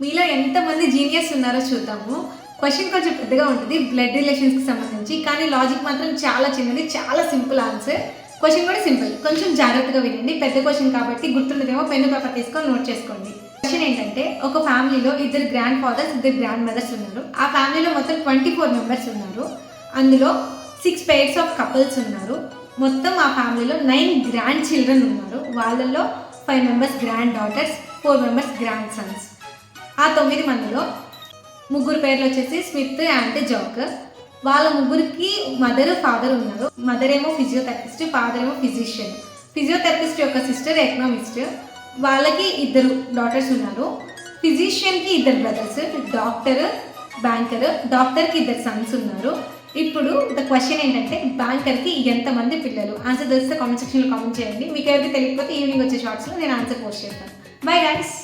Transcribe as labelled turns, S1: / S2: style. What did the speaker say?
S1: మీలో ఎంతమంది జీనియస్ ఉన్నారో చూద్దాము. క్వశ్చన్ కొంచెం పెద్దగా ఉంటుంది బ్లడ్ రిలేషన్స్కి సంబంధించి, కానీ లాజిక్ మాత్రం చాలా చిన్నది, చాలా సింపుల్ ఆన్సర్. క్వశ్చన్ కూడా సింపుల్, కొంచెం జాగ్రత్తగా వినండి. పెద్ద క్వశ్చన్ కాబట్టి గుర్తుండదేమో, పెన్ను పేపర్ తీసుకొని నోట్ చేసుకోండి. క్వశ్చన్ ఏంటంటే, ఒక ఫ్యామిలీలో 2 గ్రాండ్ ఫాదర్స్ 2 గ్రాండ్ మదర్స్ ఉన్నారు. ఆ ఫ్యామిలీలో మొత్తం 24 మెంబర్స్ ఉన్నారు. అందులో 6 pairs ఆఫ్ కపుల్స్ ఉన్నారు. మొత్తం ఆ ఫ్యామిలీలో 9 గ్రాండ్ చిల్డ్రన్ ఉన్నారు. వాళ్ళల్లో 5 members grand daughters, 4 members grand Sons. ఆ 9 మందిలో ముగ్గురు పేర్లు వచ్చేసి స్మిత్ అండ్ జాక్. వాళ్ళ ముగ్గురికి మదర్ ఫాదర్ ఉన్నారు. మదర్ ఏమో ఫిజియోథెరపిస్ట్, ఫాదర్ ఏమో ఫిజిషియన్. ఫిజియోథెరపిస్ట్ యొక్క సిస్టర్ ఎకనామిస్ట్. వాళ్ళకి 2 డాటర్స్ ఉన్నారు. ఫిజిషియన్కి 2 బ్రదర్స్, డాక్టర్, బ్యాంకర్. డాక్టర్కి 2 సన్స్ ఉన్నారు. ఇప్పుడు ద క్వశ్చన్ ఏంటంటే, బ్యాంకర్కి ఎంతమంది పిల్లలు? ఆన్సర్ తెలిస్తే కామెంట్ సెక్షన్లో కామెంట్ చేయండి. మీకు ఎవరికి తెలియకపోతే ఈవినింగ్ వచ్చే షార్ట్స్లో నేను ఆన్సర్ పోస్ట్ చేస్తాను. Bye guys.